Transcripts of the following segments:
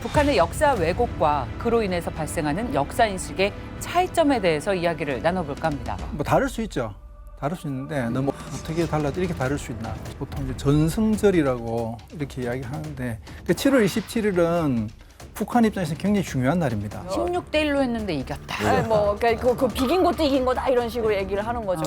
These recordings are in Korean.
북한의 역사 왜곡과 그로 인해서 발생하는 역사 인식의 차이점에 대해서 이야기를 나눠볼까 합니다. 뭐 다를 수 있죠. 다를 수 있는데 너무 어떻게 달라도 이렇게 다를 수 있나. 보통 이제 전승절이라고 이렇게 이야기하는데 7월 27일은 북한 입장에서 굉장히 중요한 날입니다. 16대 1로 했는데 이겼다. 네, 뭐 그 비긴 것도 이긴 거다 이런 식으로 얘기를 하는 거죠.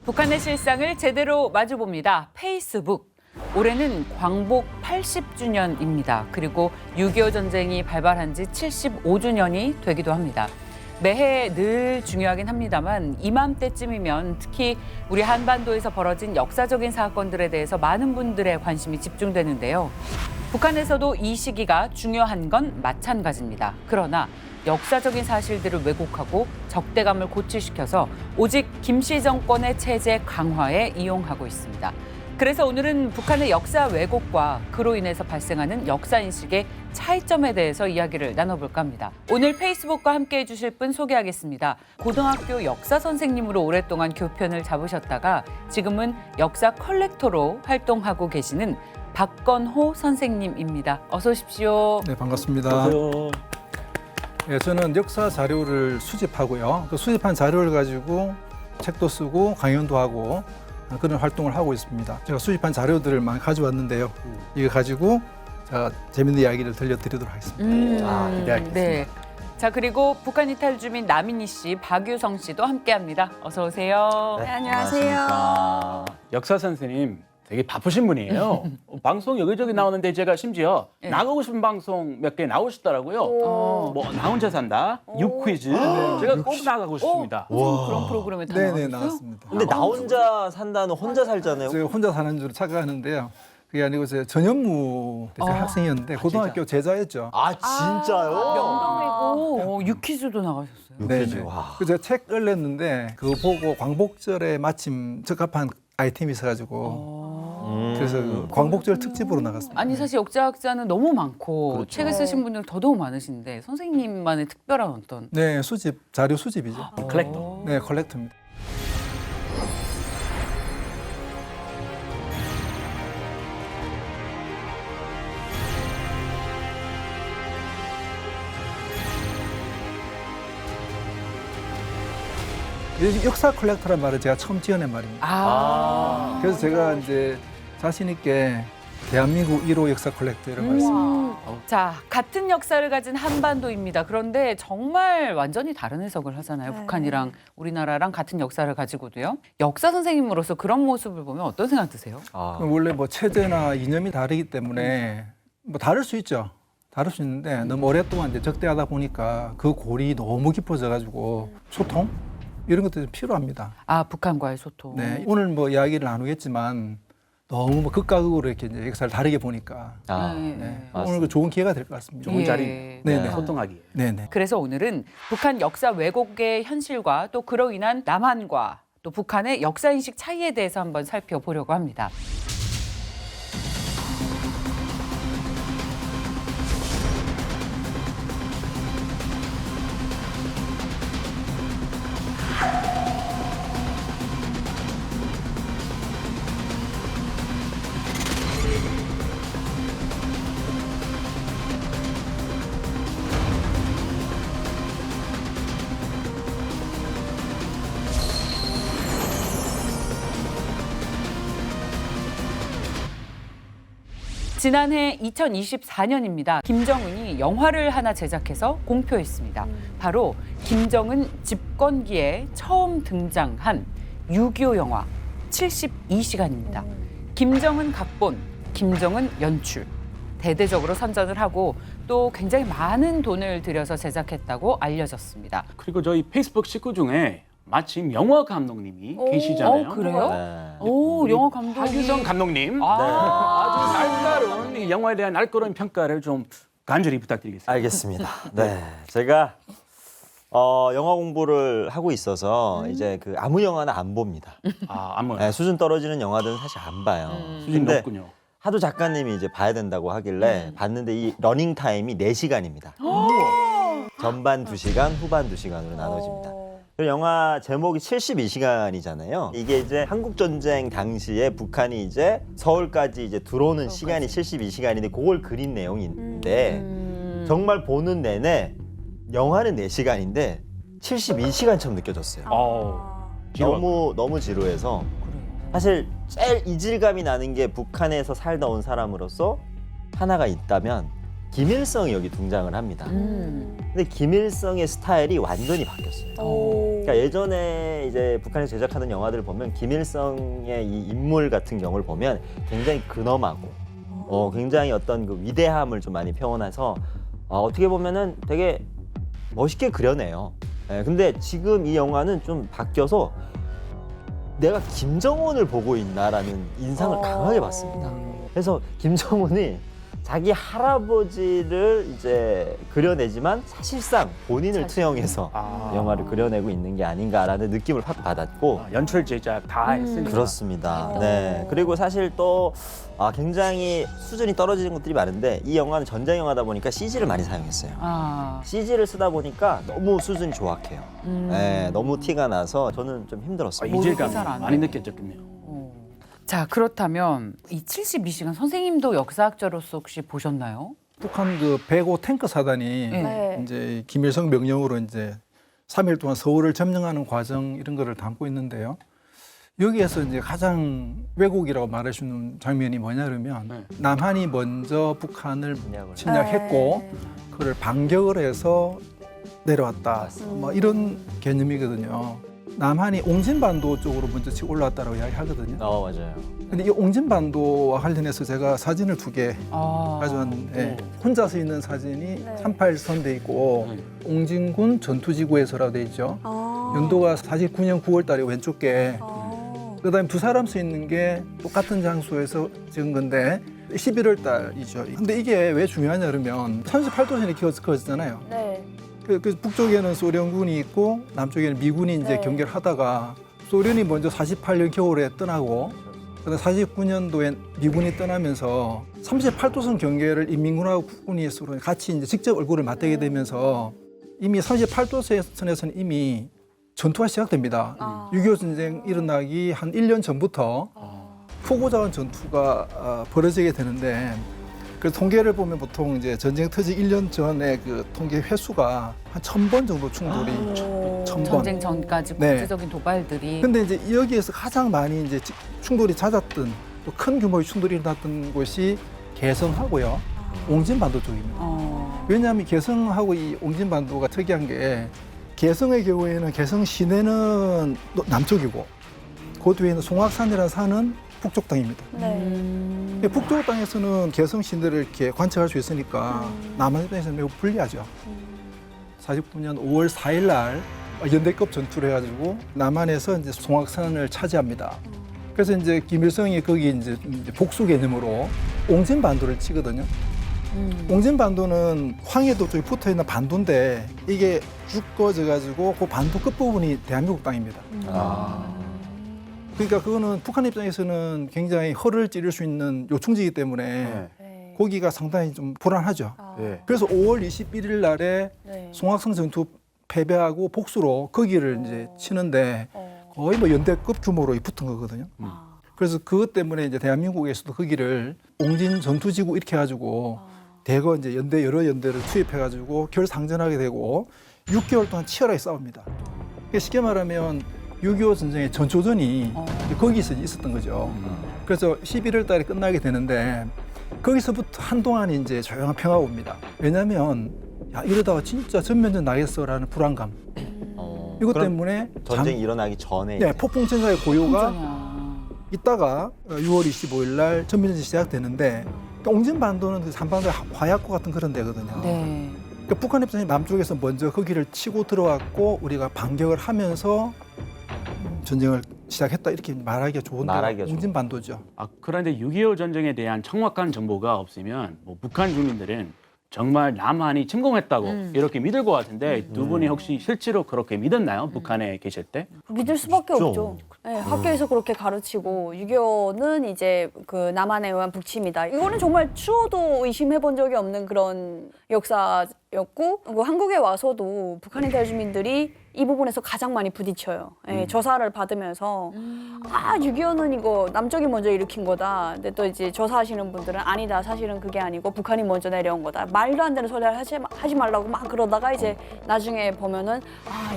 북한의 실상을 제대로 마주봅니다. 페이스북. 올해는 광복 80주년입니다. 그리고 6.25 전쟁이 발발한 지 75주년이 되기도 합니다. 매해 늘 중요하긴 합니다만 이맘때쯤이면 특히 우리 한반도에서 벌어진 역사적인 사건들에 대해서 많은 분들의 관심이 집중되는데요. 북한에서도 이 시기가 중요한 건 마찬가지입니다. 그러나 역사적인 사실들을 왜곡하고 적대감을 고취시켜서 오직 김씨 정권의 체제 강화에 이용하고 있습니다. 그래서 오늘은 북한의 역사 왜곡과 그로 인해서 발생하는 역사 인식의 차이점에 대해서 이야기를 나눠볼까 합니다. 오늘 페이스북과 함께해 주실 분 소개하겠습니다. 고등학교 역사 선생님으로 오랫동안 교편을 잡으셨다가 지금은 역사 컬렉터로 활동하고 계시는 박건호 선생님입니다. 어서 오십시오. 네, 반갑습니다. 예, 저는 역사 자료를 수집하고요. 그 수집한 자료를 가지고 책도 쓰고 강연도 하고 그런 활동을 하고 있습니다. 제가 수집한 자료들을 많이 가져왔는데요. 이거 가지고 제가 재밌는 이야기를 들려드리도록 하겠습니다. 기대하겠습니다. 네. 자, 그리고 북한 이탈 주민 남인희 씨, 박유성 씨도 함께합니다. 어서 오세요. 네, 안녕하세요. 역사 선생님 되게 바쁘신 분이에요. 방송 여기저기 나오는데 제가 심지어 네. 나가고 싶은 방송 몇 개 나오시더라고요. 뭐 나 혼자 산다, 육퀴즈 제가 꼭 나가고 싶습니다. 무슨 그런 프로그램에 다 네네, 나왔어요? 나왔습니다. 근데 나 혼자 산다는 혼자 살잖아요. 제가 혼자 사는 줄 착각하는데요. 그게 아니고 제가 전현무 학생이었는데 고등학교 제자였죠. 아 진짜요? 명동이고 유퀴즈도 나가셨어요. 네네. 와. 그래서 제가 책을 냈는데 그거 보고 광복절에 마침 적합한 아이템이 있어가지고 그래서 그 광복절 특집으로 나갔습니다. 아니 사실 역사학자는 너무 많고 그렇죠. 책을 쓰신 분들 더더욱 많으신데 선생님만의 특별한 어떤 네, 수집, 자료 수집이죠. 컬렉터. 네, 컬렉터입니다. 이 역사 컬렉터란 말을 제가 처음 지어낸 말입니다. 그래서 제가 이제 자신 있게 대한민국 1호 역사 컬렉터 이런 걸 했습니다. 자, 같은 역사를 가진 한반도입니다. 그런데 정말 완전히 다른 해석을 하잖아요. 북한이랑 우리나라랑 같은 역사를 가지고도요. 역사 선생님으로서 그런 모습을 보면 어떤 생각 드세요? 원래 뭐 체제나 이념이 다르기 때문에 뭐 다를 수 있죠. 다를 수 있는데 너무 오랫동안 이제 적대하다 보니까 그 골이 너무 깊어져가지고 소통 이런 것들이 필요합니다. 아, 북한과의 소통. 네, 오늘 뭐 이야기를 나누겠지만 너무 뭐 극과 극으로 이렇게 이제 역사를 다르게 보니까 네, 오늘 그 좋은 기회가 될 것 같습니다. 좋은 예. 자리 네네. 소통하기. 네네. 그래서 오늘은 북한 역사 왜곡의 현실과 또 그로 인한 남한과 또 북한의 역사인식 차이에 대해서 한번 살펴보려고 합니다. 지난해 2024년입니다. 김정은이 영화를 하나 제작해서 공표했습니다. 바로 김정은 집권기에 처음 등장한 6.25 영화 72시간입니다. 김정은 각본, 김정은 연출. 대대적으로 선전을 하고 또 굉장히 많은 돈을 들여서 제작했다고 알려졌습니다. 그리고 저희 페이스북 식구 중에 마침 영화 감독님이 계시잖아요. 그래요? 네. 오, 영화 감독이. 박유성 감독님. 아, 아주 날카로운 이 영화에 대한 날카로운 평가를 좀 간절히 부탁드리겠습니다. 알겠습니다. 네, 제가 영화 공부를 하고 있어서 이제 그 아무 영화나 안 봅니다. 아무 네, 수준 떨어지는 영화들은 사실 안 봐요. 수준이 근데 높군요. 하도 작가님이 이제 봐야 된다고 하길래 봤는데 이 러닝 타임이 4시간입니다. 전반 2시간, 후반 2시간으로 나눠집니다. 그 영화 제목이 72시간이잖아요. 이게 이제 한국 전쟁 당시에 북한이 이제 서울까지 이제 들어오는 시간이 72시간인데 그걸 그린 내용인데 정말 보는 내내 영화는 4시간인데 72시간처럼 느껴졌어요. 너무 지루해서 사실 제일 이질감이 나는 게 북한에서 살다 온 사람으로서 하나가 있다면 김일성이 여기 등장을 합니다. 근데 김일성의 스타일이 완전히 바뀌었어요. 그러니까 예전에 이제 북한에서 제작하는 영화들을 보면 김일성의 이 인물 같은 경우를 보면 굉장히 근엄하고 굉장히 어떤 그 위대함을 좀 많이 표현해서 어떻게 보면은 되게 멋있게 그려내요. 근데 지금 이 영화는 좀 바뀌어서 내가 김정은을 보고 있나라는 인상을 강하게 받습니다. 그래서 김정은이 자기 할아버지를 이제 그려내지만 사실상 본인을 투영해서 영화를 그려내고 있는 게 아닌가라는 느낌을 확 받았고 연출 제작 다 했으니까. 그렇습니다. 네. 그리고 사실 또 굉장히 수준이 떨어지는 것들이 많은데 이 영화는 전쟁 영화다 보니까 CG를 많이 사용했어요. CG를 쓰다 보니까 너무 수준이 조악해요. 네, 너무 티가 나서 저는 좀 힘들었어요. 이질감이 모르고 많이 느껴졌겠네요. 자, 그렇다면 이 72시간 선생님도 역사학자로서 혹시 보셨나요? 북한 그 105 탱크 사단이 네. 이제 김일성 명령으로 이제 3일 동안 서울을 점령하는 과정 이런 거를 담고 있는데요. 여기에서 이제 가장 왜곡이라고 말할 수 있는 장면이 뭐냐 그러면 남한이 먼저 북한을 침략했고 그걸 반격을 해서 내려왔다. 뭐 이런 개념이거든요. 남한이 옹진반도 쪽으로 먼저 치고 올라왔다고 이야기하거든요. 맞아요. 근데 이 옹진반도와 관련해서 제가 사진을 2개 가져왔는데 혼자서 있는 사진이 38선대 있고 옹진군 전투지구에서라고 돼 있죠. 연도가 49년 9월 달에 왼쪽 게 그다음에 두 사람 서 있는 게 똑같은 장소에서 찍은 건데 11월 달이죠. 근데 이게 왜 중요하냐 그러면 38도선이 그어졌잖아요. 네. 그 북쪽에는 소련군이 있고 남쪽에는 미군이 이제 네. 경계를 하다가 소련이 먼저 48년 겨울에 떠나고 그다음 49년도에 미군이 떠나면서 38도선 경계를 인민군하고 국군이 서로 같이 이제 직접 얼굴을 맞대게 되면서 이미 38도선에서는 이미 전투가 시작됩니다. 6.25 전쟁 일어나기 한 1년 전부터 포고자원 전투가 벌어지게 되는데 그 통계를 보면 보통 이제 전쟁 터지기 1년 전에 그 통계 횟수가 한 1000번 정도 충돌이 1000번. 전쟁 전까지 네. 국제적인 도발들이. 근데 이제 여기에서 가장 많이 이제 충돌이 잦았던 또 큰 규모의 충돌이 일어났던 곳이 개성하고요. 옹진반도 쪽입니다. 왜냐하면 개성하고 이 옹진반도가 특이한 게 개성의 경우에는 개성 시내는 남쪽이고 그 뒤에는 송악산이라는 산은 북쪽 땅입니다. 네. 북쪽 땅에서는 개성 시내를 이렇게 관측할 수 있으니까 남한 입장에서는 매우 불리하죠. 49년 5월 4일 날 연대급 전투를 해가지고 남한에서 이제 송악산을 차지합니다. 그래서 이제 김일성이 거기 이제 복수 개념으로 옹진반도를 치거든요. 옹진반도는 황해도 쪽에 붙어 있는 반도인데 이게 쭉 꺼져가지고 그 반도 끝부분이 대한민국 땅입니다. 그러니까 그거는 북한 입장에서는 굉장히 허를 찌를 수 있는 요충지이기 때문에 네. 거기가 상당히 좀 불안하죠. 네. 그래서 5월 21일 날에 네. 송악산 전투 패배하고 복수로 거기를 이제 치는데 거의 뭐 연대급 규모로 붙은 거거든요. 그래서 그것 때문에 이제 대한민국에서도 거기를 옹진 전투지구 이렇게 해가지고 대거 이제 여러 연대를 투입해가지고 결상전하게 되고 6개월 동안 치열하게 싸웁니다. 그러니까 쉽게 말하면 6.25 전쟁의 전초전이 거기서 있었던 거죠. 그래서 11월 달에 끝나게 되는데 거기서부터 한동안 이제 조용한 평화가 옵니다. 왜냐하면 야, 이러다가 진짜 전면전 나겠어라는 불안감. 이것 그럼 때문에 전쟁이 일어나기 전에 네, 이제 폭풍전사의 고요가 진짜냐. 있다가 6월 25일 날 전면전이 시작되는데 그러니까 옹진반도는 그 삼반도 화약고 같은 그런 데거든요. 네. 그러니까 북한 입장에서 남쪽에서 먼저 거기를 치고 들어왔고 우리가 반격을 하면서 전쟁을 시작했다 이렇게 말하기가 좋은데 말하기가 좋은. 옹진반도죠. 그런데 6.25 전쟁에 대한 정확한 정보가 없으면 뭐 북한 주민들은 정말 남한이 침공했다고 이렇게 믿을 것 같은데 두 분이 혹시 실제로 그렇게 믿었나요? 북한에 계실 때? 믿을 수밖에 좀. 없죠. 네, 학교에서 그렇게 가르치고 6.25는 이제 그 남한에 의한 북침이다. 이거는 정말 추호도 의심해본 적이 없는 그런 역사 였고 한국에 와서도 북한 이탈 주민들이 이 부분에서 가장 많이 부딪혀요. 예, 조사를 받으면서 6.25는 이거 남쪽이 먼저 일으킨 거다. 근데 또 이제 조사하시는 분들은 아니다. 사실은 그게 아니고 북한이 먼저 내려온 거다. 말도 안 되는 소리를 하지 말라고 막 그러다가 이제 나중에 보면은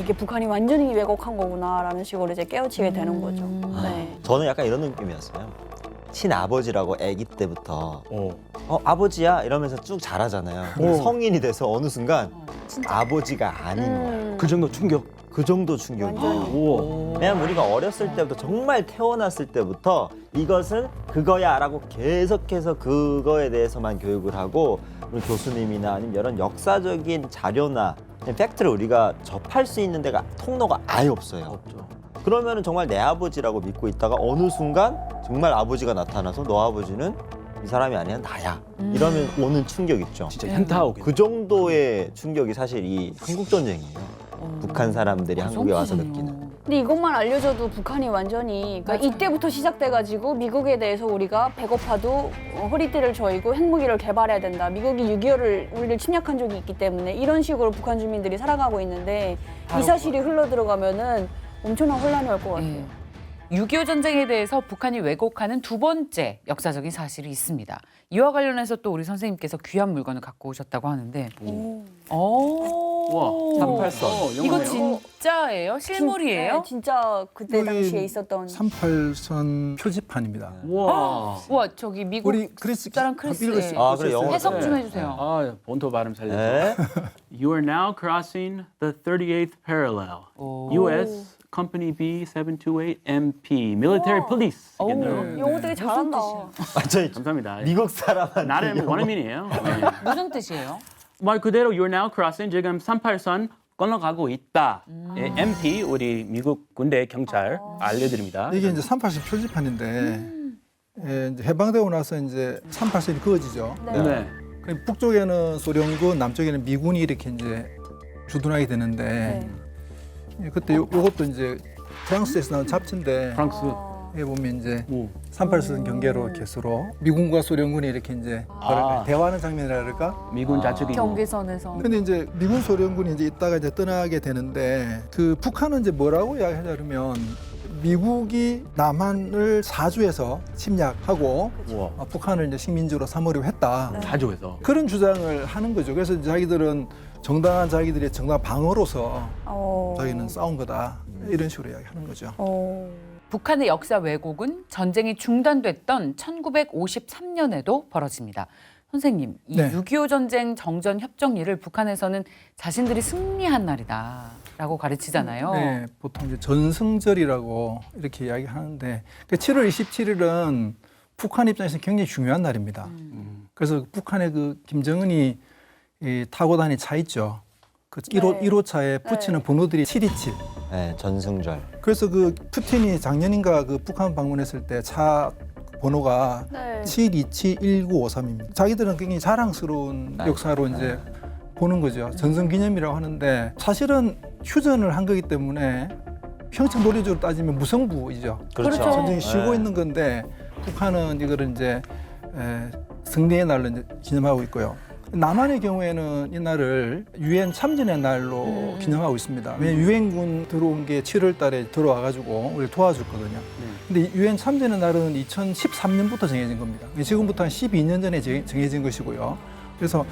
이게 북한이 완전히 왜곡한 거구나라는 식으로 이제 깨우치게 되는 거죠. 네. 저는 약간 이런 느낌이었어요. 친아버지라고 아기 때부터 아버지야 이러면서 쭉 자라잖아요. 근데 성인이 돼서 어느 순간 아버지가 아닌 거야. 그 정도 충격. 그 정도 충격이. 우와. 왜냐면 우리가 어렸을 때부터 정말 태어났을 때부터 이것은 그거야라고 계속해서 그거에 대해서만 교육을 하고 우리 교수님이나 아니면 이런 역사적인 자료나 팩트를 우리가 접할 수 있는 데가 통로가 아예 없어요. 없죠. 그러면은 정말 내 아버지라고 믿고 있다가 어느 순간 정말 아버지가 나타나서 너 아버지는 이 사람이 아니야 나야 이러면 오는 충격 있죠. 진짜 현타 오겠네. 그 정도의 충격이 사실 이 한국 전쟁이에요. 북한 사람들이 한국에 와서 느끼는. 근데 이것만 알려줘도 북한이 완전히 그러니까 이때부터 시작돼가지고 미국에 대해서 우리가 배고파도 허리띠를 조이고 핵무기를 개발해야 된다. 미국이 6.25를 우리를 침략한 적이 있기 때문에 이런 식으로 북한 주민들이 살아가고 있는데 이 사실이 흘러 들어가면은 엄청난 혼란이 올 것 같아요. 6.25 전쟁에 대해서 북한이 왜곡하는 두 번째 역사적인 사실이 있습니다. 이와 관련해서 또 우리 선생님께서 귀한 물건을 갖고 오셨다고 하는데. 우와. 38선. 이거 진짜예요? 실물이에요? 네, 진짜 그때 여기 당시에 있었던 38선 표지판입니다. 우와. 우와, 저기 미국 우리 크리스 숫자랑 크리스의 아, 그래, 영어. 해석 좀 해주세요. 아, 본토 발음 살려서. 네. You are now crossing the 38th parallel. U.S. Company B728 MP Military Police. 이겠네요. 영어 되게 잘한다. 완전히 감사합니다. 미국 사람한테 나름 영어. 원어민이에요. 네. 무슨 뜻이에요? 말 그대로 You're now crossing 지금 38선 건너가고 있다. 예, MP 우리 미국 군대 경찰 알려드립니다. 이게 이제 38선 표지판인데 이제 해방되고 나서 이제 38선이 그어지죠. 네. 그럼 북쪽에는 소련군, 남쪽에는 미군이 이렇게 이제 주둔하게 되는데 그때 요것도 이제 프랑스에서 나온 잡지인데 프랑스. 여기 보면 이제 오. 38선 경계로 이렇게 서로 미군과 소련군이 이렇게 이제 뭐랄까, 대화하는 장면이라 그럴까? 미군 자축이고. 경계선에서. 근데 이제 미군 소련군이 이제 있다가 이제 떠나게 되는데 그 북한은 이제 뭐라고 이야기하냐면 미국이 남한을 사주해서 침략하고 우와. 북한을 이제 식민지로 삼으려고 했다. 자주해서. 그런 주장을 하는 거죠. 그래서 자기들은 정당한 자기들의 정당 방어로서 자기는 싸운 거다. 이런 식으로 이야기하는 거죠. 북한의 역사 왜곡은 전쟁이 중단됐던 1953년에도 벌어집니다. 선생님, 이 네. 6.25 전쟁 정전 협정일을 북한에서는 자신들이 승리한 날이다라고 가르치잖아요. 네, 보통 이제 전승절이라고 이렇게 이야기하는데 7월 27일은 북한 입장에서 굉장히 중요한 날입니다. 그래서 북한의 그 김정은이 타고 다닌 차 있죠. 그 1호차에 붙이는 번호들이 727. 네, 전승절. 그래서 그 푸틴이 작년인가 그 북한 방문했을 때 차 번호가 7271953입니다. 자기들은 굉장히 자랑스러운 역사로 이제 보는 거죠. 전승기념이라고 하는데 사실은 휴전을 한 거기 때문에 평창 노리적으로 따지면 무성부이죠. 그렇죠. 전쟁이 쉬고 있는 건데 북한은 이거를 이제 승리의 날로 이제 기념하고 있고요. 남한의 경우에는 이 날을 유엔 참전의 날로 기념하고 있습니다. 왜냐하면 유엔군 들어온 게 7월 달에 들어와가지고 우리 도와줬거든요. 근데 유엔 참전의 날은 2013년부터 정해진 겁니다. 지금부터 한 12년 전에 정해진 것이고요. 그래서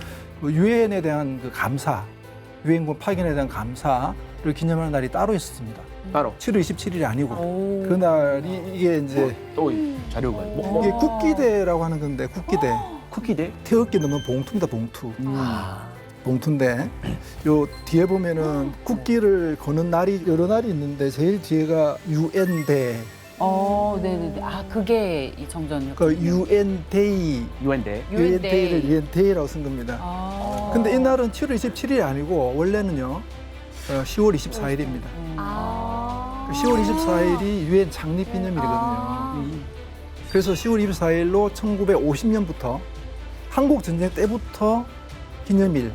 유엔에 대한 그 감사, 유엔군 파견에 대한 감사를 기념하는 날이 따로 있었습니다. 따로. 7월 27일이 아니고 그날이 이게 이제 또 자료가. 이게 국기대라고 하는 건데 국기대. 쿠키대? 태극기 넣으면 봉투입니다, 봉투. 봉투인데 요 뒤에 보면은 국기를 거는 날이 여러 날이 있는데 제일 뒤에가 유엔대. 네네네. 아, 그게 이 정전 협정. 그 유엔데이. 유엔대. 유엔데이를 유엔데이라고 쓴 겁니다. 근데 이날은 7월 27일이 아니고 원래는요 10월 24일입니다. 10월 24일이 유엔 창립 기념일이거든요. 그래서 10월 24일로 1950년부터 한국 전쟁 때부터 기념일.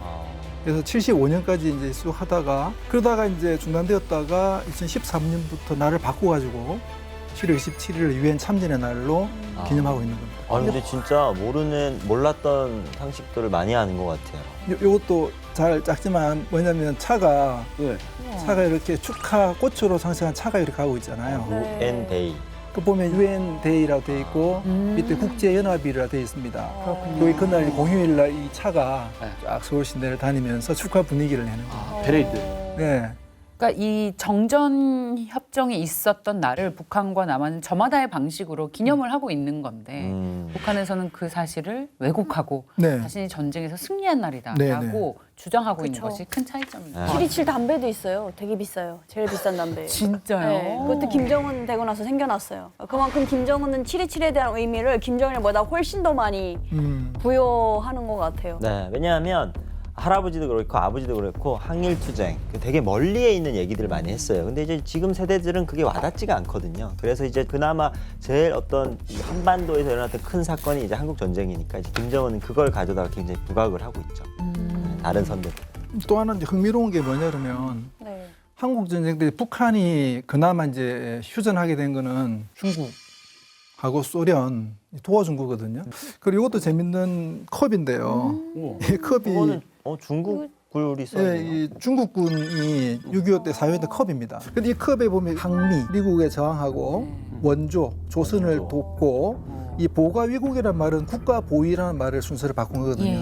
그래서 75년까지 이제 쭉 하다가 그러다가 이제 중단되었다가 2013년부터 날을 바꿔가지고 7월 27일 유엔 참전의 날로 기념하고 있는 겁니다. 아 근데 진짜 몰랐던 상식들을 많이 하는 것 같아요. 이것도 잘 작지만 뭐냐면 차가 네. 이렇게 축하 꽃으로 상징한 차가 이렇게 가고 있잖아요. 네. UN 데이. 그 보면 유엔 데이라고 돼 있고 밑에 국제 연합일이라고 돼 있습니다. 여기 그날 공휴일 날 이 차가 네. 쫙 서울 시내를 다니면서 축하 분위기를 내는 거예요. 페레이드. 네. 그러니까 이 정전 협정이 있었던 날을 북한과 남한은 저마다의 방식으로 기념을 하고 있는 건데 북한에서는 그 사실을 왜곡하고 네. 자신이 전쟁에서 승리한 날이다라고 네. 주장하고 있는 그쵸. 것이 큰 차이점입니다. 네. 727 담배도 있어요. 되게 비싸요. 제일 비싼 담배. 진짜요? 네, 그것도 김정은 되고 나서 생겨났어요. 그만큼 김정은은 727에 대한 의미를 김정일보다 훨씬 더 많이 부여하는 것 같아요. 네, 왜냐하면 할아버지도 그렇고 아버지도 그렇고 항일투쟁 되게 멀리에 있는 얘기들을 많이 했어요. 근데 이제 지금 세대들은 그게 와닿지가 않거든요. 그래서 이제 그나마 제일 어떤 이 한반도에서 일어났던 큰 사건이 이제 한국 전쟁이니까 이제 김정은은 그걸 가져다가 굉장히 부각을 하고 있죠. 네, 다른 선들. 또 하나 이제 흥미로운 게 뭐냐 그러면 네. 한국 전쟁 때 북한이 그나마 이제 휴전하게 된 거는 중국하고 소련 도와준 거거든요. 그리고 이것도 재밌는 컵인데요. 이 컵이 그거는 중국 굴이 써요. 예, 이 중국군이 6.25 때 사용했던 컵입니다. 근데 이 컵에 보면 항미, 미국에 저항하고 원조, 조선을 돕고 이 보가 위국이라는 말은 국가 보위라는 말을 순서를 바꾼 거거든요.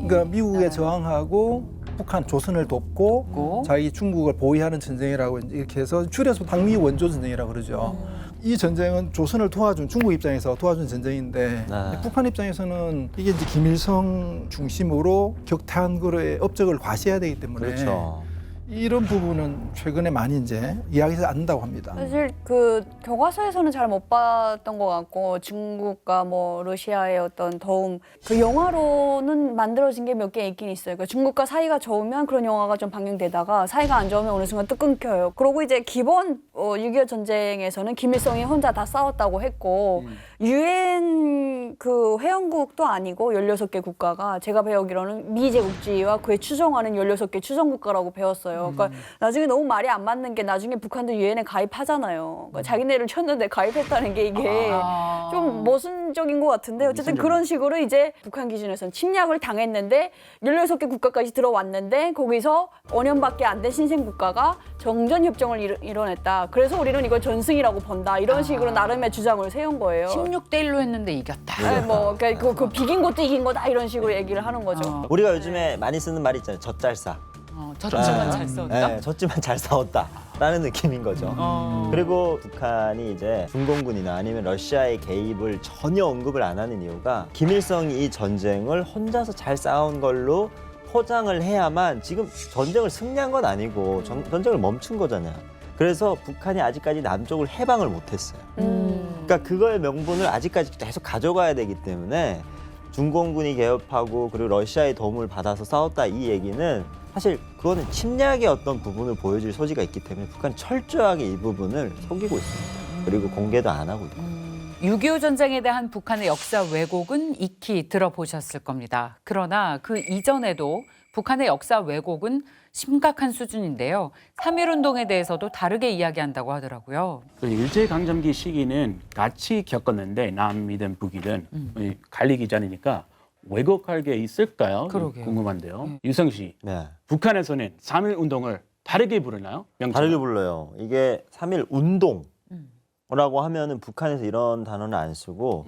그러니까 미국에 저항하고 북한, 조선을 돕고 자기 중국을 보위하는 전쟁이라고 이렇게 해서 줄여서 항미 원조 전쟁이라고 그러죠. 이 전쟁은 조선을 도와준 중국 입장에서 도와준 전쟁인데 네. 북한 입장에서는 이게 이제 김일성 중심으로 격퇴한 거에 업적을 과시해야 되기 때문에 그렇죠. 이런 부분은 최근에 많이 이제 이야기해서 안다고 합니다. 사실 그 교과서에서는 잘 못 봤던 것 같고 중국과 뭐 러시아의 어떤 도움 그 영화로는 만들어진 게 몇 개 있긴 있어요. 그러니까 중국과 사이가 좋으면 그런 영화가 좀 방영되다가 사이가 안 좋으면 어느 순간 뚝 끊겨요. 그러고 이제 기본 6.25 전쟁에서는 김일성이 혼자 다 싸웠다고 했고 유엔 그 회원국도 아니고 16개 국가가 제가 배우기로는 미제국주의와 그에 추종하는 16개 추종국가라고 배웠어요. 그러니까 나중에 너무 말이 안 맞는 게 나중에 북한도 유엔에 가입하잖아요. 그러니까 자기네를 쳤는데 가입했다는 게 이게 좀 모순적인 것 같은데 어쨌든 그런 식으로 이제 북한 기준에서는 침략을 당했는데 16개 국가까지 들어왔는데 거기서 5년밖에 안 된 신생 국가가 정전협정을 이뤄냈다. 그래서 우리는 이걸 전승이라고 본다. 이런 식으로 나름의 주장을 세운 거예요. 16대 1로 했는데 이겼다. 네, 뭐 그러니까 그 비긴 것도 이긴 거다 이런 식으로 얘기를 하는 거죠. 우리가 요즘에 많이 쓰는 말이 있잖아요. 젖잘싸. 졌지만 잘 싸웠다. 네, 졌지만 잘 싸웠다라는 느낌인 거죠. 그리고 북한이 이제 중공군이나 아니면 러시아의 개입을 전혀 언급을 안 하는 이유가 김일성이 이 전쟁을 혼자서 잘 싸운 걸로 포장을 해야만 지금 전쟁을 승리한 건 아니고 전쟁을 멈춘 거잖아요. 그래서 북한이 아직까지 남쪽을 해방을 못했어요. 그러니까 그거의 명분을 아직까지 계속 가져가야 되기 때문에 중공군이 개입하고 그리고 러시아의 도움을 받아서 싸웠다 이 얘기는 사실 그거는 침략의 어떤 부분을 보여줄 소지가 있기 때문에 북한이 철저하게 이 부분을 속이고 있습니다. 그리고 공개도 안 하고 있고. 6.25 전쟁에 대한 북한의 역사 왜곡은 익히 들어보셨을 겁니다. 그러나 그 이전에도 북한의 역사 왜곡은 심각한 수준인데요. 3.1운동에 대해서도 다르게 이야기한다고 하더라고요. 그 일제강점기 시기는 같이 겪었는데 남이든 북이든 갈리 기자니까 왜곡할 게 있을까요? 그러게요. 궁금한데요. 유성 씨, 네. 북한에서는 3.1운동을 다르게 부르나요? 명칭을? 다르게 불러요. 이게 3.1 운동이라고 하면은 북한에서 이런 단어는 안 쓰고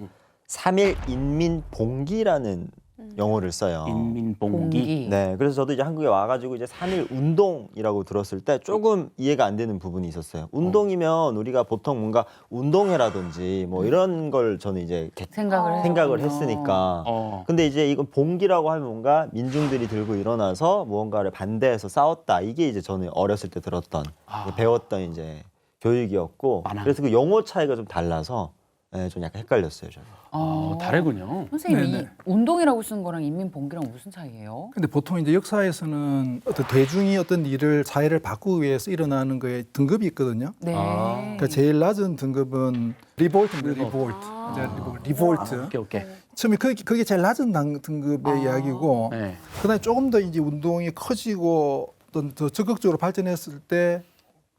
3.1 인민봉기라는 용어를 써요. 인민봉기. 네, 그래서 저도 이제 한국에 와가지고 이제 3.1 운동이라고 들었을 때 조금 이해가 안 되는 부분이 있었어요. 운동이면 우리가 보통 뭔가 운동회라든지 뭐 이런 걸 저는 이제 생각을 했으니까. 근데 이제 이건 봉기라고 하면 뭔가 민중들이 들고 일어나서 무언가를 반대해서 싸웠다. 이게 이제 저는 어렸을 때 들었던 배웠던 이제 교육이었고. 그래서 그 용어 차이가 좀 달라서 네, 좀 약간 헷갈렸어요, 저는. 다르군요. 선생님, 이 네네. 운동이라고 쓰는 거랑 인민봉기랑 무슨 차이예요? 근데 보통 이제 역사에서는 어떤 대중이 어떤 일을 사회를 바꾸기 위해서 일어나는 거에 등급이 있거든요. 네. 그러니까 제일 낮은 등급은 리볼트입니다. 리볼트. 오케이. 처음에 그게 제일 낮은 등급의 이야기고 네. 그다음에 조금 더 이제 운동이 커지고 어떤 더 적극적으로 발전했을 때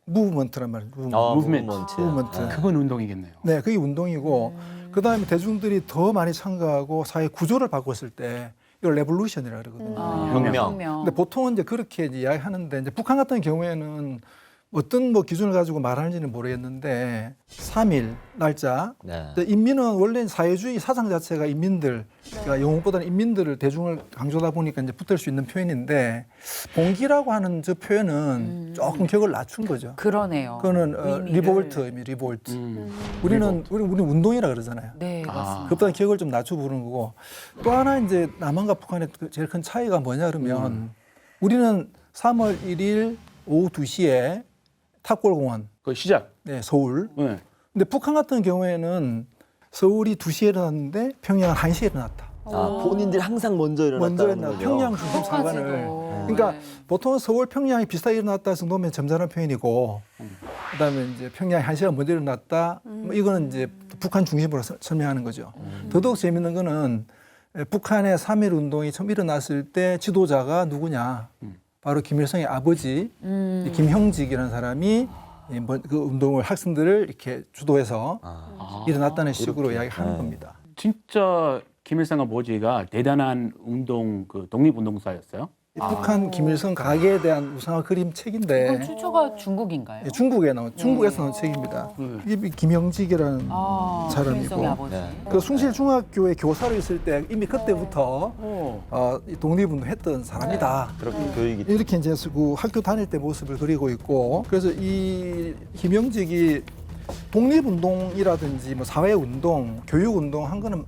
무브먼트란 말이에요. 무브먼트. 무브먼트. 그건 운동이겠네요. 네, 그게 운동이고 그다음에 대중들이 더 많이 참가하고 사회 구조를 바꿨을 때 이걸 레볼루션이라 그러거든요. 혁명. 근데 보통은 이제 그렇게 이제 이야기하는데 이제 북한 같은 경우에는 어떤 뭐 기준을 가지고 말하는지는 모르겠는데 3일 날짜. 네. 근데 인민은 원래 사회주의 사상 자체가 인민들, 그러니까 영웅보다는 인민들을 대중을 강조하다 보니까 이제 붙을 수 있는 표현인데 봉기라고 하는 저 표현은 조금 격을 낮춘 거죠. 그러네요. 그거는 의미를. 리볼트, 리볼트. 우리는 운동이라 그러잖아요. 네, 맞습니다. 그것보다 격을 좀 낮춰 부르는 거고 또 하나 이제 남한과 북한의 제일 큰 차이가 뭐냐 그러면 우리는 3월 1일 오후 2시에 탑골공원, 그 시작. 네, 서울. 네. 근데 북한 같은 경우에는 서울이 2시에 일어났는데 평양은 1시에 일어났다. 본인들이 항상 먼저 일어났다는 거죠. 평양 중심 사관을. 그러니까 보통 서울 평양이 비슷하게 일어났다 정도면 점잖은 표현이고 그다음에 이제 평양이 1시간 먼저 일어났다. 뭐 이거는 이제 북한 중심으로 설명하는 거죠. 더더욱 재밌는 거는 북한의 3.1 운동이 처음 일어났을 때 지도자가 누구냐. 바로 김일성의 아버지 김형직이라는 사람이 그 운동을 학생들을 이렇게 주도해서 일어났다는 식으로 이야기하는 겁니다. 진짜 김일성 아버지가 대단한 운동 그 독립운동사였어요. 북한 김일성 가계에 대한 우상화 그림 책인데 그럼 출처가 중국인가요? 예, 중국에서 나온 책입니다. 이게 김형직이라는 사람이고 김일성의 아버지. 그 숭실중학교에 교사로 있을 때 이미 그때부터 이 독립운동 했던 사람이다. 그렇게 교육이 이렇게 이제 그 학교 다닐 때 모습을 그리고 있고 그래서 이 김형직이 독립운동이라든지 뭐 사회운동, 교육운동 한 거는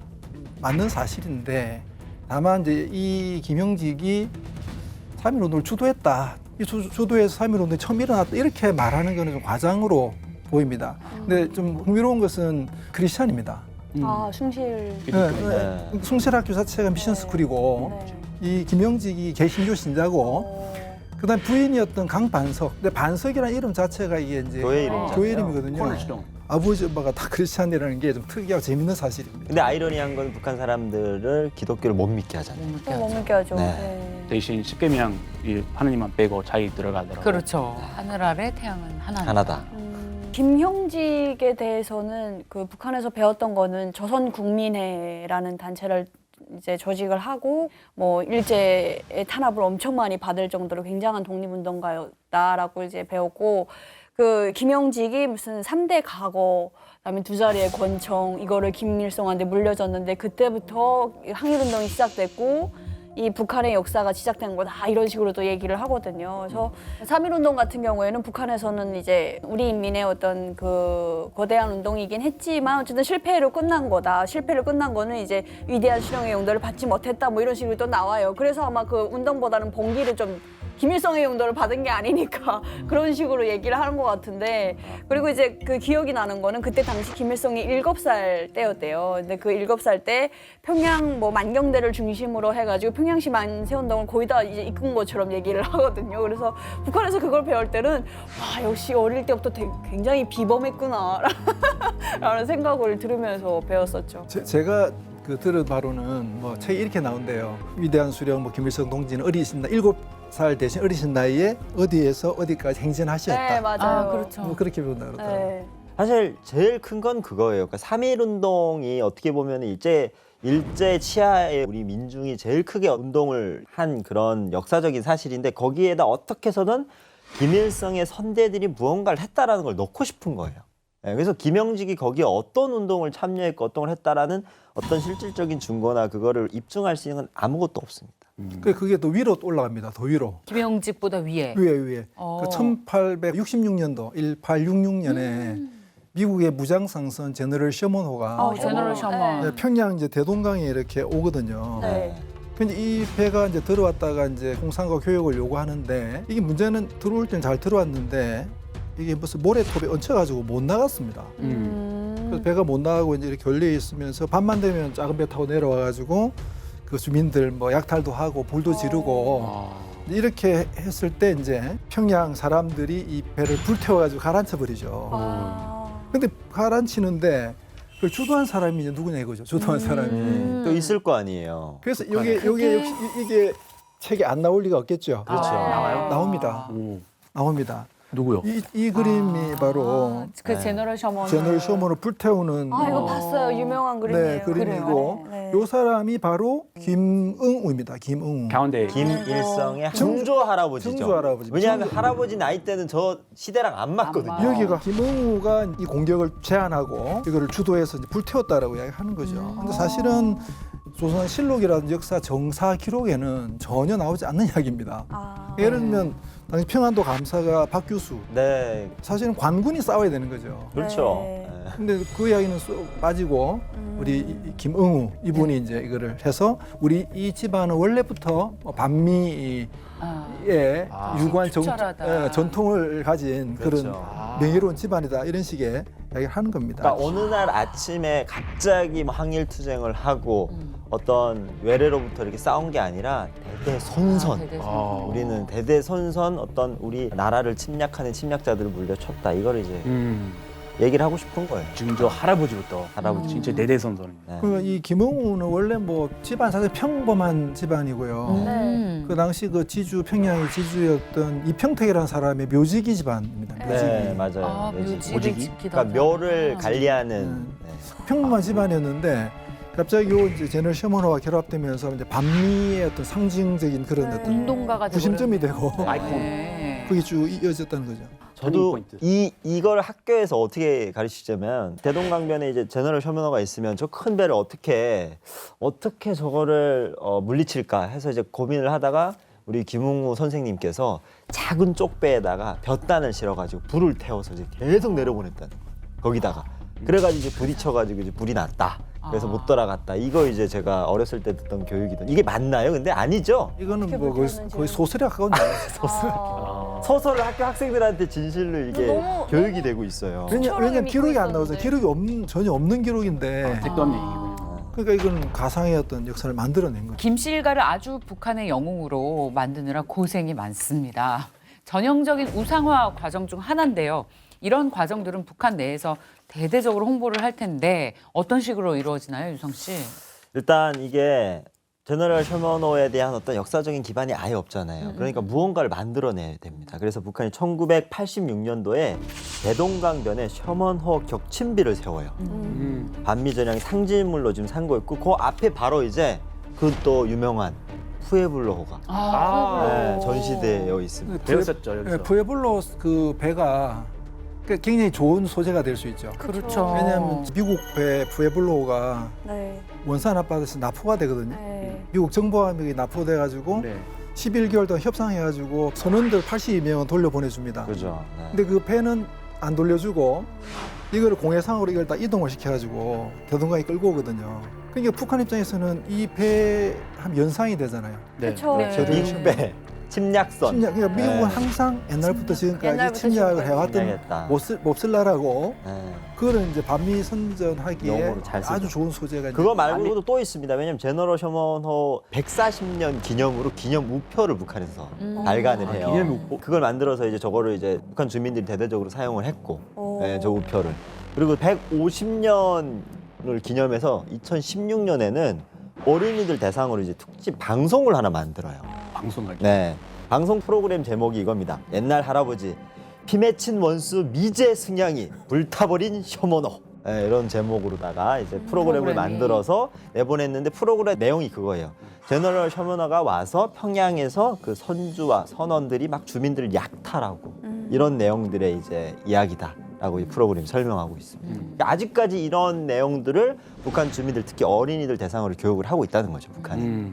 맞는 사실인데 다만 이제 이 김형직이 3.1 운동을 주도했다. 이 주도해서 3.1 운동이 처음 일어났다. 이렇게 말하는 거는 좀 과장으로 보입니다. 근데 좀 흥미로운 것은 크리스찬입니다. 숭실. 숭실학교 자체가 미션 스쿨이고 이 김영직이 개신교 신자고 그다음 부인이었던 강반석. 근데 반석이라는 이름 자체가 이게 이제 교회 이름이잖아요. 교회 이름이거든요. 코너스톤. 아버지 엄마가 다 크리스찬이라는 게 좀 특이하고 재밌는 사실입니다. 근데 아이러니한 건 북한 사람들을 기독교를 못 믿게 하잖아요. 못 믿게 하죠. 네. 네. 대신 10계명 하나님만 빼고 자기 들어가더라고요. 그렇죠. 하늘 아래 태양은 하나다. 김형직에 대해서는 그 북한에서 배웠던 거는 조선국민회라는 단체를 이제 조직을 하고 뭐 일제의 탄압을 엄청 많이 받을 정도로 굉장한 독립운동가였다라고 이제 배웠고 그 김형직이 무슨 3대 가거 그다음에 2자리의 권총 이거를 김일성한테 물려줬는데 그때부터 항일운동이 시작됐고 이 북한의 역사가 시작된 거다 이런 식으로 또 얘기를 하거든요. 그래서 3.1 운동 같은 경우에는 북한에서는 이제 우리 인민의 어떤 그 거대한 운동이긴 했지만 어쨌든 실패로 끝난 거다. 실패로 끝난 거는 이제 위대한 실용의 용도를 받지 못했다 뭐 이런 식으로 또 나와요. 그래서 아마 그 운동보다는 봉기를 좀 김일성의 용도를 받은 게 아니니까 그런 식으로 얘기를 하는 것 같은데 그리고 이제 그 기억이 나는 거는 그때 당시 김일성이 7살 때였대요. 근데 그 7살 때 평양 뭐 만경대를 중심으로 해가지고 평양시 만세운동을 거의 다 이제 이끈 것처럼 얘기를 하거든요. 그래서 북한에서 그걸 배울 때는 와 역시 어릴 때부터 굉장히 비범했구나 라는 생각을 들으면서 배웠었죠. 제가 그 들은 바로는 뭐 책이 이렇게 나온대요. 위대한 수령 뭐 김일성 동지는 어리신 나이 7살 대신 어리신 나이에 어디에서 어디까지 행진하셨다. 네 맞아요. 그렇죠. 뭐 그렇게 배운다 그러더라고요. 네. 사실 제일 큰 건 그거예요. 그러니까 3.1 운동이 어떻게 보면 일제 치하에 우리 민중이 제일 크게 운동을 한 그런 역사적인 사실인데 거기에다 어떻게 해서든 김일성의 선대들이 무언가를 했다라는 걸 넣고 싶은 거예요. 네, 그래서 김형직이 거기에 어떤 운동을 참여했고 어떤 걸 했다라는 어떤 실질적인 증거나 그거를 입증할 수 있는 건 아무것도 없습니다. 그게 더 위로 올라갑니다. 더 위로. 김영직보다 위에. 위에. 그 1866년도 1866년에 미국의 무장상선 제너럴 셔먼호가 제너럴 셔먼. 네, 평양 이제 대동강에 이렇게 오거든요. 네. 근데 이 배가 이제 들어왔다가 이제 공산과 교역을 요구하는데 이게 문제는 들어올 때는 잘 들어왔는데 이게 무슨 모래톱에 얹혀가지고 못 나갔습니다. 그래서 배가 못 나가고 이제 이렇게 걸려 있으면서 밤만 되면 작은 배 타고 내려와가지고 그 주민들 뭐 약탈도 하고 불도 지르고 이렇게 했을 때 이제 평양 사람들이 이 배를 불태워가지고 가라앉혀 버리죠. 근데 가라앉히는데 그 주도한 사람이 이제 누구냐 이거죠. 주도한 사람이. 또 있을 거 아니에요. 그래서 요게 역시 이게 책에 안 나올 리가 없겠죠. 그렇죠. 나와요? 나옵니다. 오. 나옵니다. 누구요? 이 그림이 바로 그 제너럴 셔먼. 제너럴 셔먼을 불태우는 아 이거 봤어요. 유명한 그림이에요. 네, 그림이고 네. 요 사람이 바로 김응우입니다. 김응우. 가운데 김일성의 증조 할아버지죠. 증조 할아버지. 왜냐하면 할아버지 나이 때는 저 시대랑 안 맞거든요. 맞아요. 여기가 김응우가 이 공격을 제안하고 이거를 주도해서 이제 불태웠다라고 이야기하는 거죠. 근데 사실은 조선실록이라든지 역사 정사 기록에는 전혀 나오지 않는 이야기입니다. 아. 예를 들면 당시 평안도 감사가 박규수 네, 사실은 관군이 싸워야 되는 거죠. 그렇죠. 네. 네. 근데 그 이야기는 쏙 빠지고 우리 이 김응우 이분이 이제 이거를 해서 우리 이 집안은 원래부터 반미의 유구한 축철하다. 전통을 가진 그런 그렇죠. 명예로운 집안이다 이런 식의 이야기를 하는 겁니다. 그러니까 어느 날 아침에 갑자기 뭐 항일 투쟁을 하고 어떤 외래로부터 이렇게 싸운 게 아니라 대대손손. 우리는 대대손손 어떤 우리 나라를 침략하는 침략자들을 물려쳤다. 이걸 이제 얘기를 하고 싶은 거예요. 증조 할아버지부터 할아버지. 진짜 대대손손입니다. 네. 그러니까 이 김응우는 원래 뭐 집안 사실 평범한 집안이고요. 네. 그 당시 그 지주 평양의 지주였던 이평택이라는 사람의 묘지기 집안입니다. 묘지기. 네, 맞아요. 아, 묘지. 묘지를 지키다. 그러니까 묘를 관리하는 네. 평범한 집안이었는데 갑자기 요 이제 제너럴 셔먼호와 결합되면서 이제 반미의 어떤 상징적인 그런 어떤 운동가가 구심점이 되고 아이콘. 그게 쭉 이어졌다는 거죠. 저도 포인트. 이걸 학교에서 어떻게 가르치자면 대동강변에 이제 제너럴 셔먼호가 있으면 저 큰 배를 어떻게 저거를 물리칠까 해서 이제 고민을 하다가 우리 김웅우 선생님께서 작은 쪽배에다가 볕단을 실어가지고 불을 태워서 이제 계속 내려보냈다는 거기다가 그래가지고 이제 부딪혀가지고 이제 불이 났다. 그래서 못 돌아갔다. 이거 이제 제가 어렸을 때 듣던 교육이던 이게 맞나요? 근데 아니죠. 이거는 뭐 불태우는지. 거의 소설에 가까운 아. 소설을 학교 학생들한테 진실로 이게 너무- 교육이 되고 있어요. 왜냐면 믿고 기록이 안 나오죠. 있었는데. 기록이 전혀 없는 기록인데 택도 없는 얘기군요. 그러니까 이건 가상의 어떤 역사를 만들어낸 거죠. 김씨 일가를 아주 북한의 영웅으로 만드느라 고생이 많습니다. 전형적인 우상화 과정 중 하나인데요. 이런 과정들은 북한 내에서 대대적으로 홍보를 할 텐데 어떤 식으로 이루어지나요, 유성 씨? 일단 이게 제너럴 셔먼호에 대한 어떤 역사적인 기반이 아예 없잖아요. 그러니까 무언가를 만들어내야 됩니다. 그래서 북한이 1986년도에 대동강변에 셔먼호 격침비를 세워요. 반미 전향의 상징물로 지금 상고했고 그 앞에 바로 이제 그 또 유명한 푸에블로호가 네, 전시되어 있습니다. 배웠었죠 여기서. 푸에블로 그 배가 굉장히 좋은 소재가 될 수 있죠. 그렇죠. 왜냐하면 미국 배 푸에블로가 네. 원산 앞바다에서 납포가 되거든요. 네. 미국 정보함이 납포돼가지고 네. 11개월 동안 협상해가지고 선원들 82명은 돌려보내줍니다. 그죠. 네. 근데 그 배는 안 돌려주고 이걸 공해상으로 이걸 다 이동을 시켜가지고 대동강에 끌고 오거든요. 그러니까 북한 입장에서는 이 배 한 연상이 되잖아요. 네. 그렇죠. 네. 미국 배 침략선. 침략. 그러니까 미국은 네. 항상 옛날부터 지금까지 옛날부터 침략을 지금까지 해왔던 침략했다. 몹쓸 나라고 네. 그거를 이제 반미 선전하기에 영어로 잘 쓰죠. 아주 좋은 소재가 그거 이제 말고도 또 있습니다. 왜냐면 제너럴 셔먼호 140년 기념으로 기념 우표를 북한에서 발간을 해요. 기념 우표? 그걸 만들어서 이제 저거를 이제 북한 주민들이 대대적으로 사용을 했고, 오. 네, 저 우표를. 그리고 150년을 기념해서 2016년에는 어린이들 대상으로 이제 특집 방송을 하나 만들어요. 방송할 때. 네. 방송 프로그램 제목이 이겁니다. 옛날 할아버지, 피 맺힌 원수 미제 승냥이 불타버린 셔먼호. 네, 이런 제목으로다가 이제 프로그램을 프로그램이. 만들어서 내보냈는데 프로그램 내용이 그거예요. 제너럴 셔먼호가 와서 평양에서 그 선주와 선원들이 막 주민들을 약탈하고 이런 내용들의 이제 이야기다라고 이 프로그램이 설명하고 있습니다. 그러니까 아직까지 이런 내용들을 북한 주민들 특히 어린이들 대상으로 교육을 하고 있다는 거죠, 북한이.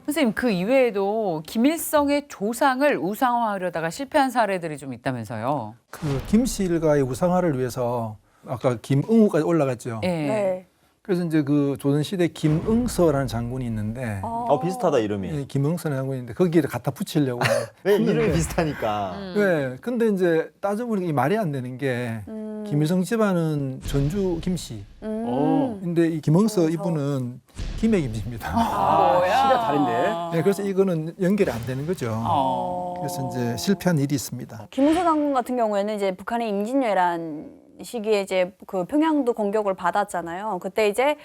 선생님 그 이외에도 김일성의 조상을 우상화하려다가 실패한 사례들이 좀 있다면서요? 그 김씨 일가의 우상화를 위해서 아까 김응우까지 올라갔죠. 예. 네. 그래서 이제 그 조선시대 김응서라는 장군이 있는데 비슷하다 이름이. 예, 김응서라는 장군이 있는데 거기에 갖다 붙이려고 왜 이름이 비슷하니까. 네, 근데 이제 따져보니까 이 말이 안 되는 게 김일성 집안은 전주 김씨. 오. 근데 이 김응서 이분은 김해 김씨입니다. 시가 다른데. 네, 그래서 이거는 연결이 안 되는 거죠. 어. 그래서 이제 실패한 일이 있습니다. 김웅서 장군 같은 경우에는 이제 북한의 임진왜란 시기에 이제 그 평양도 공격을 받았잖아요. 그때 이제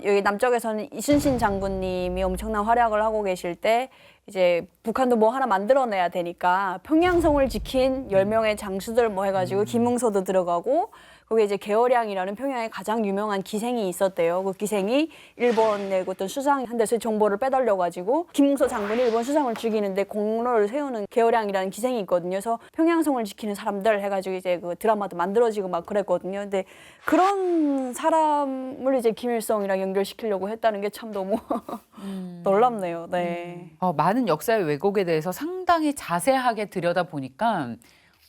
여기 남쪽에서는 이순신 장군님이 엄청난 활약을 하고 계실 때 이제 북한도 뭐 하나 만들어내야 되니까 평양성을 지킨 10명의 장수들 뭐 해가지고 김응서도 들어가고 거기에 이제 개월량이라는 평양의 가장 유명한 기생이 있었대요. 그 기생이 일본의 어떤 수상 한 데서 정보를 빼달려가지고 김응서 장군이 일본 수상을 죽이는데 공로를 세우는 개월량이라는 기생이 있거든요. 그래서 평양성을 지키는 사람들 해가지고 이제 그 드라마도 만들어지고 막 그랬거든요. 근데 그런 사람을 이제 김일성이랑 연결시키려고 했다는 게 참 너무 놀랍네요. 네. 많은 역사의 왜곡에 대해서 상당히 자세하게 들여다보니까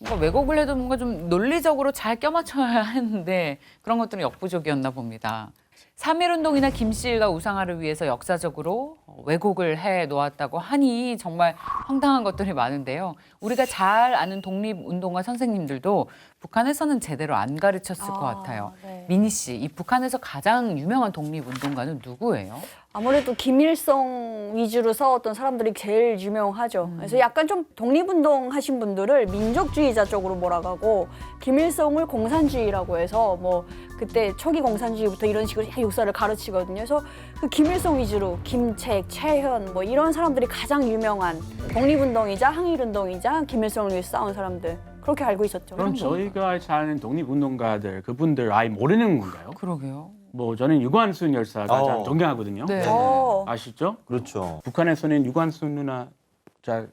뭔가 왜곡을 해도 뭔가 좀 논리적으로 잘 껴맞춰야 하는데 그런 것들은 역부족이었나 봅니다. 3.1운동이나 김씨일가 우상화를 위해서 역사적으로 왜곡을 해 놓았다고 하니 정말 황당한 것들이 많은데요. 우리가 잘 아는 독립운동가 선생님들도 북한에서는 제대로 안 가르쳤을 것 같아요. 네. 민희 씨, 이 북한에서 가장 유명한 독립운동가는 누구예요? 아무래도 김일성 위주로 싸웠던 사람들이 제일 유명하죠. 그래서 약간 좀 독립운동 하신 분들을 민족주의자 쪽으로 몰아가고 김일성을 공산주의라고 해서 뭐 그때 초기 공산주의부터 이런 식으로 역사를 가르치거든요. 그래서 그 김일성 위주로 김책, 최현 뭐 이런 사람들이 가장 유명한 독립운동이자 항일운동이자 김일성을 위해서 싸운 사람들 그렇게 알고 있었죠. 그럼 저희가 잘 아는 독립운동가들 그분들 아예 모르는 건가요? 그러게요. 뭐 저는 유관순 열사 가장 존경하거든요. 네. 아시죠? 그렇죠. 북한에서는 유관순 누나 잘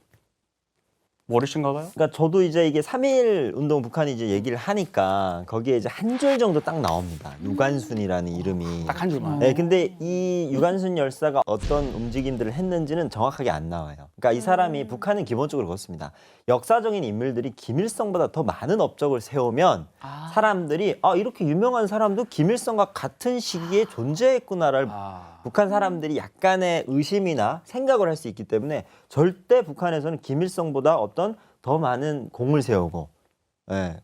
모르신가 봐요? 그러니까 저도 이제 이게 3.1 운동 북한이 이제 얘기를 하니까 거기에 이제 한 줄 정도 딱 나옵니다. 유관순이라는 이름이. 딱 한 줄만. 네, 근데 이 유관순 열사가 어떤 움직임들을 했는지는 정확하게 안 나와요. 그러니까 이 사람이 북한은 기본적으로 그렇습니다. 역사적인 인물들이 김일성보다 더 많은 업적을 세우면 사람들이 이렇게 유명한 사람도 김일성과 같은 시기에 존재했구나를 북한 사람들이 약간의 의심이나 생각을 할 수 있기 때문에 절대 북한에서는 김일성보다 어떤 더 많은 공을 세우고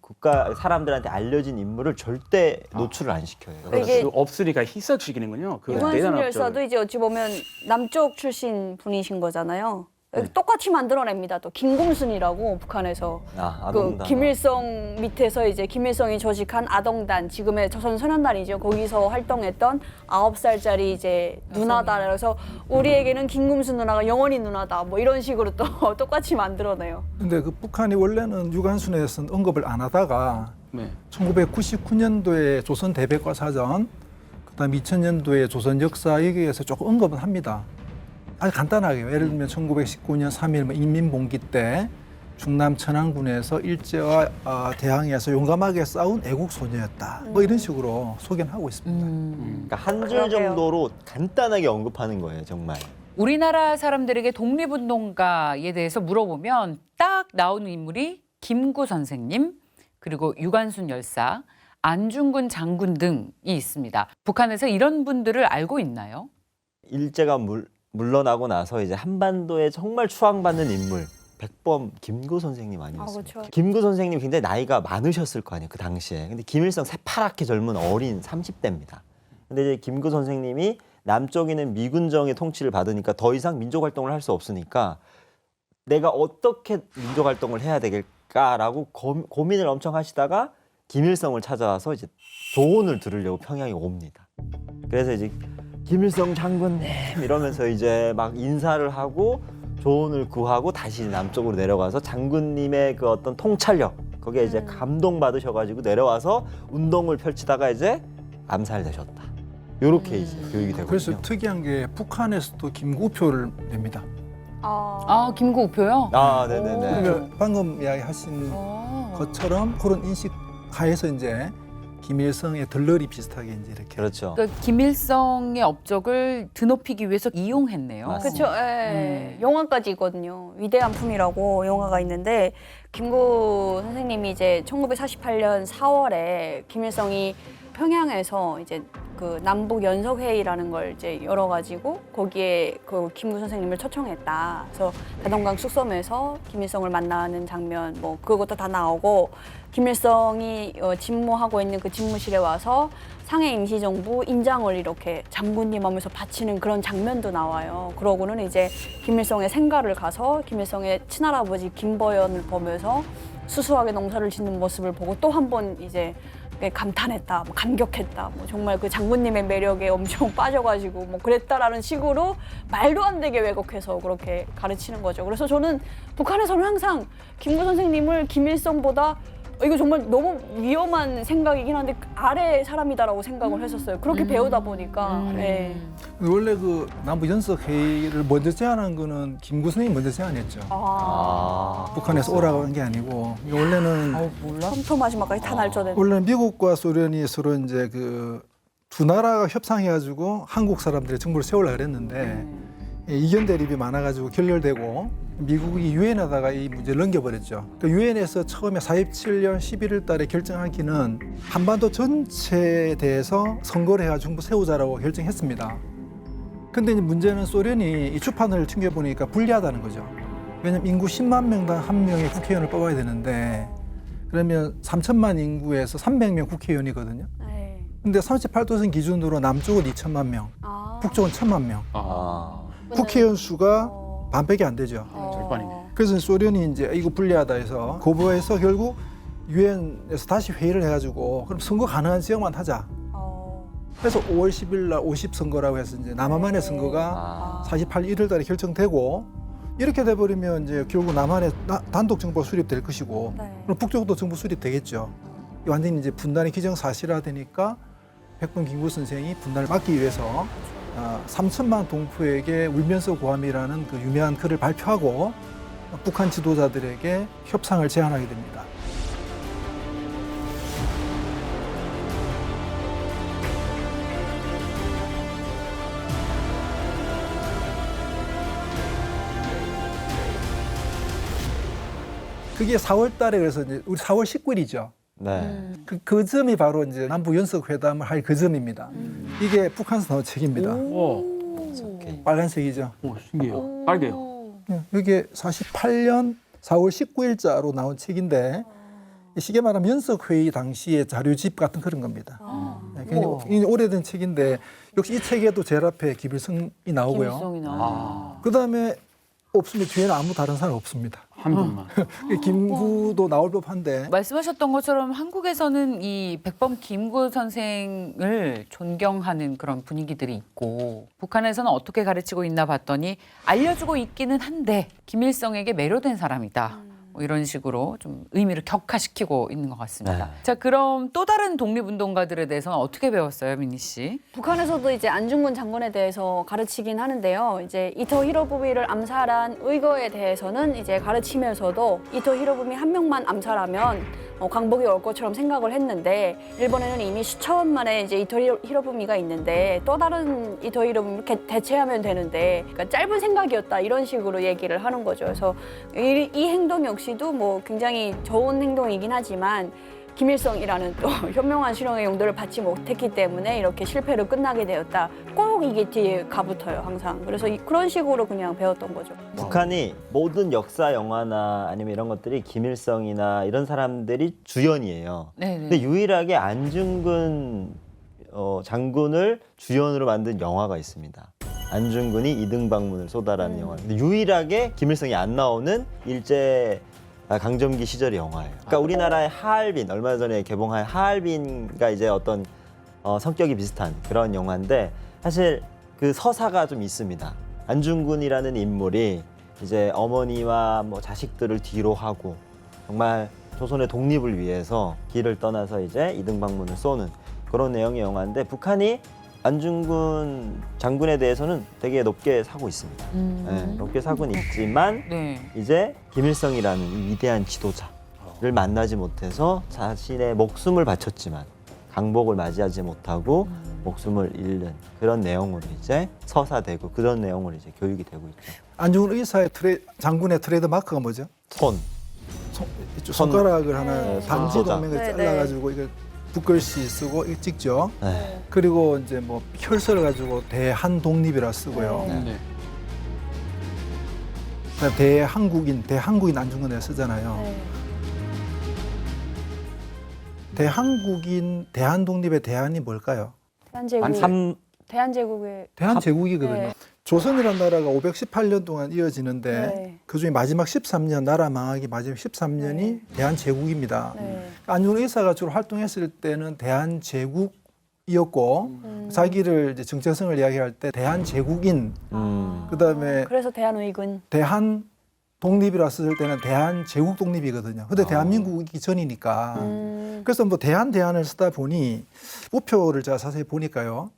국가 사람들한테 알려진 인물을 절대 노출을 안 시켜요. 이게 그 없으니까 희석시키는군요. 그 유관순 대단한 열사도 업적을. 이제 어찌 보면 남쪽 출신 분이신 거잖아요. 똑같이 만들어냅니다. 또 김공순이라고 북한에서 그 아동단. 김일성 밑에서 이제 김일성이 조직한 아동단 지금의 조선소년단이죠. 거기서 활동했던 9살짜리 이제 누나다. 그래서 우리에게는 김금순 누나가 영원히 누나다. 뭐 이런 식으로 또 똑같이 만들어내요. 근데 그 북한이 원래는 유관순에서는 언급을 안 하다가 네. 1999년도에 조선 대백과 사전, 그다음 2000년도에 조선 역사 여기에서 조금 언급은 합니다. 아주 간단하게요. 예를 들면 1919년 3.1 인민봉기 때 충남 천안군에서 일제와 대항해서 용감하게 싸운 애국 소녀였다. 뭐 이런 식으로 소개는 하고 있습니다. 그러니까 한 줄 정도로 간단하게 언급하는 거예요, 정말. 우리나라 사람들에게 독립운동가에 대해서 물어보면 딱 나오는 인물이 김구 선생님, 그리고 유관순 열사, 안중근 장군 등이 있습니다. 북한에서 이런 분들을 알고 있나요? 일제가 물러나고 나서 이제 한반도에 정말 추앙받는 인물 백범 김구 선생님 아니었습니까? 그렇죠. 김구 선생님 굉장히 나이가 많으셨을 거 아니에요, 그 당시에. 근데 김일성 새파랗게 젊은 어린 30대입니다. 근데 이제 김구 선생님이 남쪽에는 미군정의 통치를 받으니까 더 이상 민족 활동을 할 수 없으니까 내가 어떻게 민족 활동을 해야 되겠까라고 고민을 엄청 하시다가 김일성을 찾아와서 이제 조언을 들으려고 평양에 옵니다. 그래서 이제 김일성 장군님 이러면서 이제 막 인사를 하고 조언을 구하고 다시 남쪽으로 내려가서 장군님의 그 어떤 통찰력 거기에 이제 감동받으셔가지고 내려와서 운동을 펼치다가 이제 암살되셨다. 요렇게 이제 교육이 되거든요. 그래서 특이한 게 북한에서도 김구표를 냅니다. 김구 우표요? 네네네. 그러니까 방금 이야기하신 것처럼 그런 인식 하에서 이제 김일성의 덜러리 비슷하게 이제 이렇게. 그렇죠. 그러니까 김일성의 업적을 드높이기 위해서 이용했네요. 맞습니다. 그렇죠. 영화까지 있거든요. 위대한 품이라고 영화가 있는데 김구 선생님이 이제 1948년 4월에 김일성이 평양에서 이제 그 남북 연석 회의라는 걸 이제 열어가지고 거기에 그 김구 선생님을 초청했다. 그래서 대동강 쑥섬에서 김일성을 만나는 장면 뭐 그것도 다 나오고 김일성이 집무하고 있는 그 집무실에 와서 상해 임시정부 인장을 이렇게 장군님 하면서 바치는 그런 장면도 나와요. 그러고는 이제 김일성의 생가를 가서 김일성의 친할아버지 김보연을 보면서 수수하게 농사를 짓는 모습을 보고 또 한 번 이제 감탄했다, 뭐 감격했다, 뭐 정말 그 장군님의 매력에 엄청 빠져가지고 뭐 그랬다라는 식으로 말도 안 되게 왜곡해서 그렇게 가르치는 거죠. 그래서 저는 북한에서는 항상 김구 선생님을 김일성보다 이거 정말 너무 위험한 생각이긴 한데 아래 사람이다라고 생각을 했었어요. 그렇게 배우다 보니까. 예. 원래 그 남북 연석 회의를 먼저 제안한 거는 김구 선생님이 먼저 제안했죠. 북한에서 오라고 한 게 아니고 원래는 처음부터 마지막까지 다 날짜된. 원래는 미국과 소련이 서로 이제 그 두 나라가 협상해가지고 한국 사람들의 정부를 세우려고 그랬는데 이견 대립이 많아가지고 결렬되고 미국이 유엔에다가 이 문제를 넘겨버렸죠. 그 유엔에서 처음에 4.27년 11월 달에 결정하기는 한반도 전체에 대해서 선거를 해가지고 정부 세우자라고 결정했습니다. 근데 이제 문제는 소련이 이 주판을 챙겨보니까 불리하다는 거죠. 왜냐면 인구 10만 명당 한 명의 국회의원을 뽑아야 되는데 그러면 3천만 인구에서 300명 국회의원이거든요. 근데 38도선 기준으로 남쪽은 2천만 명, 북쪽은 1천만 명. 국회의원 수가 반밖에 안 되죠. 절반이네. 그래서 소련이 이제 이거 불리하다 해서 거부해서 결국 유엔에서 다시 회의를 해가지고 그럼 선거 가능한 지역만 하자. 그래서 5월 10일 날 50선거라고 해서 이제 남한의 선거가 48일 1월 달에 결정되고 이렇게 돼버리면 이제 결국 남한의 단독 정부가 수립될 것이고 그럼 북쪽도 정부 수립되겠죠. 완전히 이제 분단이 기정사실화되니까 백범 김구 선생이 분단을 막기 위해서 3천만 동포에게 울면서 고함이라는 그 유명한 글을 발표하고 북한 지도자들에게 협상을 제안하게 됩니다. 그게 4월 달에 그래서 이제 우리 4월 19일이죠. 네. 그 점이 바로 이제 남북 연석 회담을 할 그 점입니다. 이게 북한에서 나온 책입니다. 빨간색이죠. 오, 신기해요. 빨개요. 이게 48년 4월 19일자로 나온 책인데 쉽게 말하면 연석 회의 당시의 자료집 같은 그런 겁니다. 굉장히 오래된 책인데 역시 이 책에도 제일 앞에 김일성이 나오고요. 김일성이 나오네요. 그다음에 없으면 뒤에는 아무 다른 사람 없습니다. 한 분만. 김구도 나올 법한데 말씀하셨던 것처럼 한국에서는 이 백범 김구 선생을 존경하는 그런 분위기들이 있고 북한에서는 어떻게 가르치고 있나 봤더니 알려주고 있기는 한데 김일성에게 매료된 사람이다. 뭐 이런 식으로 좀 의미를 격화시키고 있는 것 같습니다. 자, 그럼 또 다른 독립운동가들에 대해서는 어떻게 배웠어요, 민희 씨? 북한에서도 이제 안중근 장군에 대해서 가르치긴 하는데요. 이제 이토 히로부미를 암살한 의거에 대해서는 이제 가르치면서도 이토 히로부미 한 명만 암살하면 광복이 올 것처럼 생각을 했는데 일본에는 이미 수천만의 이제 이토 히로부미가 있는데 또 다른 이토 히로부미 이렇게 대체하면 되는데 그러니까 짧은 생각이었다 이런 식으로 얘기를 하는 거죠. 그래서 이 행동 역시도 뭐 굉장히 좋은 행동이긴 하지만 김일성이라는 또 현명한 실용의 용도를 받지 못했기 때문에 이렇게 실패로 끝나게 되었다. 꼭 이게 뒤에 가붙어요, 항상. 그래서 그런 식으로 그냥 배웠던 거죠. 북한이 모든 역사 영화나 아니면 이런 것들이 김일성이나 이런 사람들이 주연이에요. 네네. 근데 유일하게 안중근 장군을 주연으로 만든 영화가 있습니다. 안중근이 이등방문을 쏘다라는 영화. 근데 유일하게 김일성이 안 나오는 일제 강점기 시절의 영화예요. 그러니까 우리나라의 하얼빈, 얼마 전에 개봉한 하얼빈과 이제 어떤 성격이 비슷한 그런 영화인데 사실 그 서사가 좀 있습니다. 안중근이라는 인물이 이제 어머니와 뭐 자식들을 뒤로 하고 정말 조선의 독립을 위해서 길을 떠나서 이제 이등방문을 쏘는 그런 내용의 영화인데 북한이 안중근 장군에 대해서는 되게 높게 사고 있습니다. 네, 높게 사고는 있지만 네. 이제 김일성이라는 이 위대한 지도자를 만나지 못해서 자신의 목숨을 바쳤지만 강복을 맞이하지 못하고 목숨을 잃는 그런 내용으로 이제 서사되고 그런 내용으로 이제 교육이 되고 있죠. 안중근 의사의 장군의 트레이드 마크가 뭐죠? 손가락을 하나 반지 손 동맹을 네, 잘라가지고 이거 붓글씨 쓰고 이거 찍죠. 네. 그리고 이제 뭐 혈서를 가지고 대한독립이라 쓰고요. 네. 그다음에 대한국인 안중근에 쓰잖아요. 대한독립의 대한이 뭘까요? 대한제국. 대한제국의 대한제국이거든요. 네. 조선이라는 나라가 518년 동안 이어지는데 네. 그중에 마지막 13년 나라 망하기 마지막 13년이 대한제국입니다. 네. 안중근 의사가 주로 활동했을 때는 대한제국이었고 자기를 이제 정체성을 이야기할 때 대한제국인 그다음에 그래서 대한의군. 대한 독립이라 쓸 때는 대한제국 독립이거든요. 근데 대한민국이 전이니까 그래서 뭐 대한을 쓰다 보니 우표를 제가 자세히 보니까요.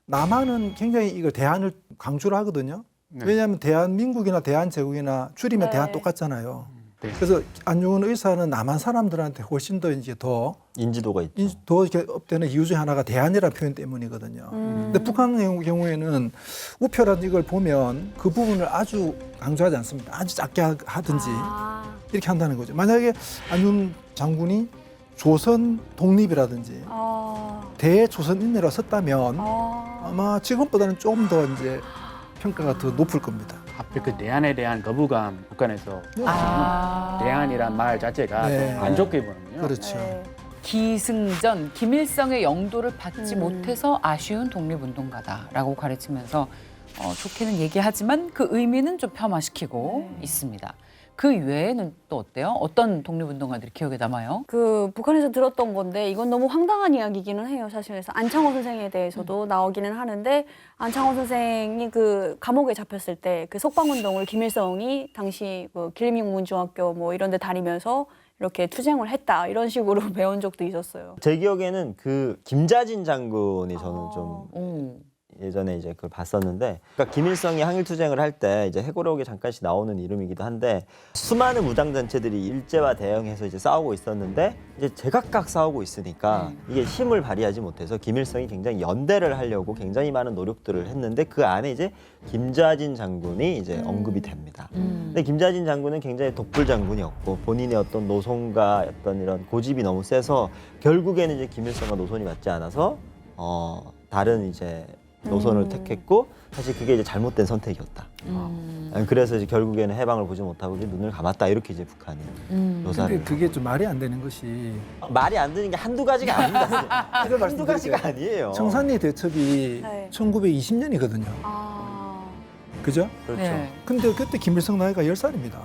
남한은 굉장히 이걸 대한을 강조를 하거든요. 네. 왜냐하면 대한민국이나 대한제국이나 줄이면 네. 대한 똑같잖아요. 네. 그래서 안중근 의사는 남한 사람들한테 훨씬 더 이제 더 인지도가 있죠. 더 이렇게 업되는 이유 중 하나가 대한이라는 표현 때문이거든요. 근데 북한 경우에는 우표라는 이걸 보면 그 부분을 아주 강조하지 않습니다. 아주 작게 하든지 이렇게 한다는 거죠. 만약에 안중근 장군이 조선 독립이라든지 대조선인이라 썼다면 아마 지금보다는 좀 더 이제 평가가 더 높을 겁니다. 하필 그 대안에 대한 거부감 북한에서 대안이란 말 자체가 네. 안 좋게 보는군요. 그렇죠. 네. 기승전 김일성의 영도를 받지 못해서 아쉬운 독립운동가다라고 가르치면서 좋게는 얘기하지만 그 의미는 좀 폄하시키고 있습니다. 그 외에는 또 어때요? 어떤 독립운동가들이 기억에 남아요? 그 북한에서 들었던 건데 이건 너무 황당한 이야기기는 해요. 사실 그래서 안창호 선생에 대해서도 나오기는 하는데 안창호 선생이 그 감옥에 잡혔을 때 그 석방운동을 김일성이 당시 그 길림문중학교 뭐 이런 데 다니면서 이렇게 투쟁을 했다 이런 식으로 배운 적도 있었어요. 제 기억에는 그 김자진 장군이 저는 좀 오. 예전에 이제 그걸 봤었는데, 그러니까 김일성이 항일투쟁을 할 때 이제 해고록에 잠깐씩 나오는 이름이기도 한데 수많은 무장 단체들이 일제와 대응해서 이제 싸우고 있었는데 이제 제각각 싸우고 있으니까 이게 힘을 발휘하지 못해서 김일성이 굉장히 연대를 하려고 굉장히 많은 노력들을 했는데 그 안에 이제 김자진 장군이 이제 언급이 됩니다. 근데 김자진 장군은 굉장히 독불 장군이었고 본인의 어떤 노선과 어떤 이런 고집이 너무 세서 결국에는 이제 김일성과 노선이 맞지 않아서 다른 이제 노선을 택했고 사실 그게 이제 잘못된 선택이었다. 그래서 이제 결국에는 해방을 보지 못하고 이제 눈을 감았다 이렇게 이제 북한이 근데 묘사를. 그게 좀 말이 안 되는 것이 말이 안 되는 게 한두 가지가 아닙니다. 이걸 한두 가지가 아니에요. 청산리 대첩이 네. 1920년이거든요. 그죠? 그렇죠. 네. 근데 그때 김일성 나이가 10살입니다.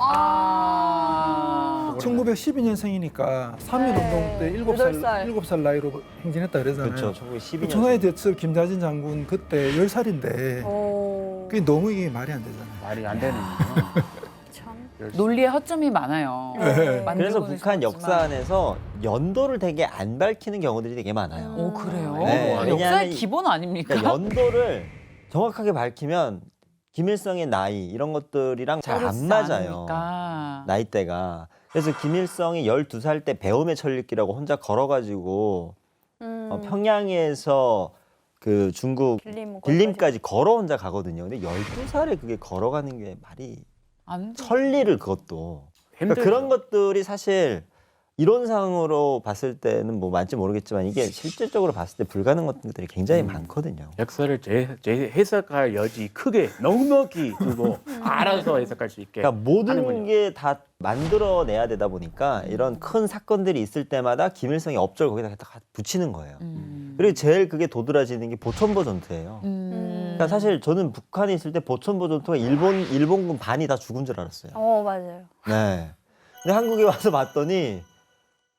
1912년생이니까 3.1운동 때 7살 나이로 행진했다 그러잖아요. 그렇죠. 1912년. 청산리 대첩 김자진 장군 그때 10살인데 그게 너무 이게 말이 안 되잖아요. 말이 안 되는군요. 참. 논리의 허점이 많아요. 네. 그래서 만들고는 북한 싶었지만. 역사 안에서 연도를 되게 안 밝히는 경우들이 되게 많아요. 오 그래요? 네, 역사의 왜냐하면 기본 아닙니까? 그러니까 연도를 정확하게 밝히면 김일성의 나이 이런 것들이랑 잘 안 그렇지 맞아요. 않으니까. 나이대가. 그래서 김일성이 12살 때 배움의 천리길이라고 혼자 걸어가지고 평양에서 그 중국 길림까지 걸어 혼자 가거든요. 근데 12살에 그게 걸어가는 게 말이 안 돼. 천리를 그것도. 그러니까 힘들죠. 그런 것들이 사실 이론상으로 봤을 때는 뭐 맞지 모르겠지만 이게 실질적으로 봤을 때 불가능한 것들이 굉장히 많거든요. 역사를 재해석할 여지 크게 넉넉히 두고 알아서 해석할 수 있게. 그러니까 모든 하는군요. 게 다 만들어내야 되다 보니까 이런 큰 사건들이 있을 때마다 김일성의 업적을 거기다 다 붙이는 거예요. 그리고 제일 그게 도드라지는 게 보천보 전투예요. 그러니까 사실 저는 북한에 있을 때 보천보 전투가 일본군 반이 다 죽은 줄 알았어요. 맞아요. 네. 근데 한국에 와서 봤더니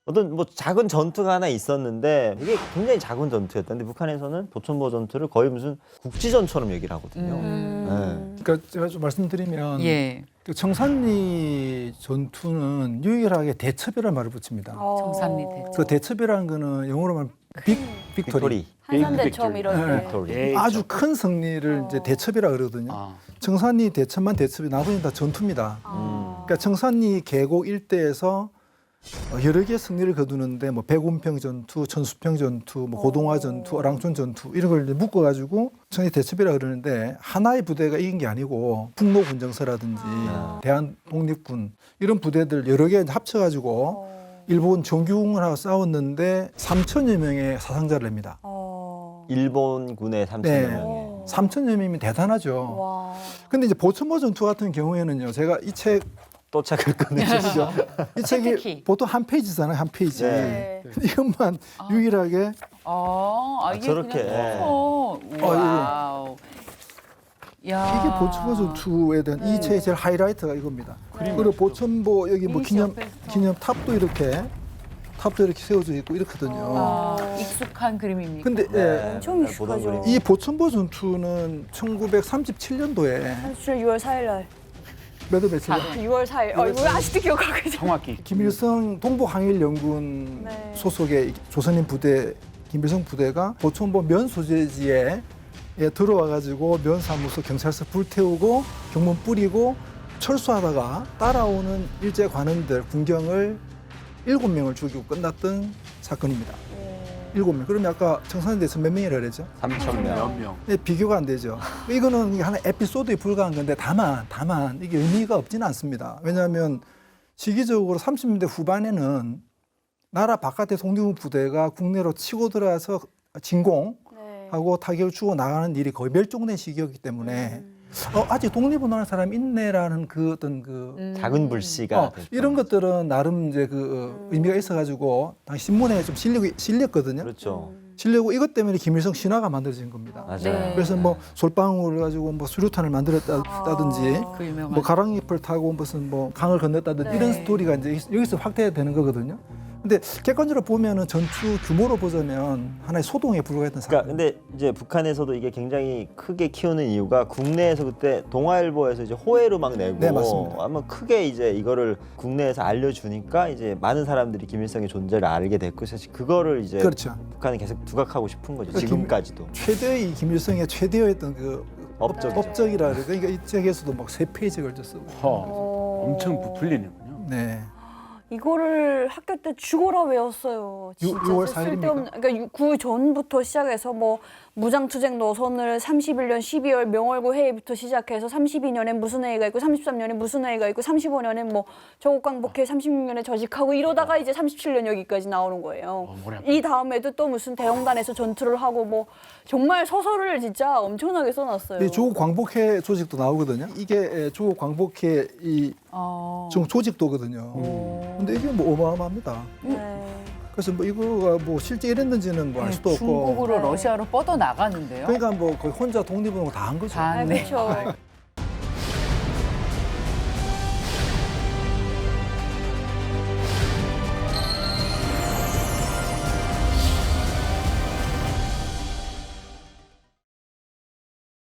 어떤 뭐 작은 전투가 하나 있었는데 이게 굉장히 작은 전투였던데 북한에서는 보천보 전투를 거의 무슨 국지전처럼 얘기를 하거든요. 네. 그러니까 제가 좀 말씀드리면 예. 그 청산리 전투는 유일하게 대첩이라는 말을 붙입니다. 청산리 대첩. 그 대첩이라는 거는 영어로 말하면 빅토리. 빅토리. 한산대첩 이런 네. 때. 빅토리. 예, 아주 큰 승리를 이제 대첩이라 그러거든요. 아. 청산리 대첩만 대첩이 나머지는 다 전투입니다. 그러니까 청산리 계곡 일대에서 여러 개의 승리를 거두는데 뭐 백운평 전투, 천수평 전투, 뭐 고동화 전투, 어랑촌 전투 이런 걸 이제 묶어가지고 청산리 대첩이라 그러는데 하나의 부대가 이긴 게 아니고 북로군정서라든지 대한독립군 이런 부대들 여러 개 합쳐가지고 일본 정규군하고 싸웠는데 3천여 명의 사상자를 냅니다. 일본군의 3천여 네. 명의. 3천여 명이면 대단하죠. 와. 근데 이제 보천보 전투 같은 경우에는요, 제가 이 책 또 책을 꺼내주시죠. 이 책이 택택히. 보통 한 페이지잖아요, 한 페이지. 네. 근데 이것만 유일하게 이게 저렇게. 그냥 커서. 와우. 야. 이게 보천보 전투에 대한 네. 이 책의 제일 하이라이트가 이겁니다. 그리고 보천보 여기 뭐 페이지 옆에서. 기념 탑도 이렇게 세워져 있고 이렇거든요. 아, 익숙한 그림입니까? 근데 예, 엄청 보던 익숙하죠. 그림. 이 보천보 전투는 1937년도에 6월 4일 날. 몇 월 며칠 6월 4일. 이거 아직도 기억하고 있어요. 정확히 김일성 동부항일연군 네. 소속의 조선인 부대 김일성 부대가 보천보 면 소재지에 들어와 가지고 면 사무소 경찰서 불태우고 경문 뿌리고 철수하다가 따라오는 일제 관원들 군경을 7명을 죽이고 끝났던 사건입니다. 7명. 그러면 아까 청산대에서 몇 명이라 그랬죠? 3,000명. 몇 명. 네, 비교가 안 되죠. 이거는 하나의 에피소드에 불과한 건데 다만 이게 의미가 없지는 않습니다. 왜냐하면 시기적으로 30년대 후반에는 나라 바깥의 독립군 부대가 국내로 치고 들어와서 진공하고 네. 타격을 주고 나가는 일이 거의 멸종된 시기였기 때문에 아직 독립운동하는 사람이 있네라는 그 어떤 그 작은 불씨가 됐던 이런 것들은 나름 이제 의미가 있어가지고 당시 신문에 좀 실렸거든요. 그렇죠. 실려고 이것 때문에 김일성 신화가 만들어진 겁니다. 맞아요. 네. 그래서 뭐 솔방울을 가지고 뭐 수류탄을 만들었다든지 그 유명한. 뭐 가랑잎을 타고 무슨 뭐 강을 건넜다든지 네. 이런 스토리가 이제 여기서 확대되는 거거든요. 근데 객관적으로 보면은 전투 규모로 보자면 하나의 소동에 불과했던 그러니까 사건. 근데 이제 북한에서도 이게 굉장히 크게 키우는 이유가 국내에서 그때 동아일보에서 이제 호해로 막 내고 네, 맞습니다. 아마 크게 이제 이거를 국내에서 알려주니까 이제 많은 사람들이 김일성의 존재를 알게 됐고 사실 그거를 이제 그렇죠. 북한은 계속 두각하고 싶은 거죠. 그러니까 지금까지도. 최대의 이 김일성의 최대였던 그 업적이죠. 업적이라 그래. 그러니까 이 책에서도 막 3페이지 걸쳐 쓰고. 엄청 부풀리는군요. 네. 이거를 학교 때 죽어라 외웠어요. 진짜 6월 쓸데없는. 그러니까 그 전부터 시작해서 뭐 무장투쟁 노선을 31년 12월 명월고 회의부터 시작해서 32년에 무슨 회의가 있고 33년에 무슨 회의가 있고 35년에 뭐 조국광복회 36년에 저직하고 이러다가 이제 37년 여기까지 나오는 거예요. 머리 아파. 이 다음에도 또 무슨 대형단에서 전투를 하고 뭐 정말 소설을 진짜 엄청나게 써놨어요. 이 조국 광복회 조직도 나오거든요. 이게 조국 광복회 이 조직도거든요. 근데 이게 뭐 어마어마합니다. 네. 그래서 뭐 이거가 뭐 실제 이랬는지는 뭐 알 수도 없고. 중국으로 러시아로 뻗어 나가는데요. 그러니까 뭐 거의 혼자 독립운동 다 한 거죠. 다 아, 네. 그렇죠.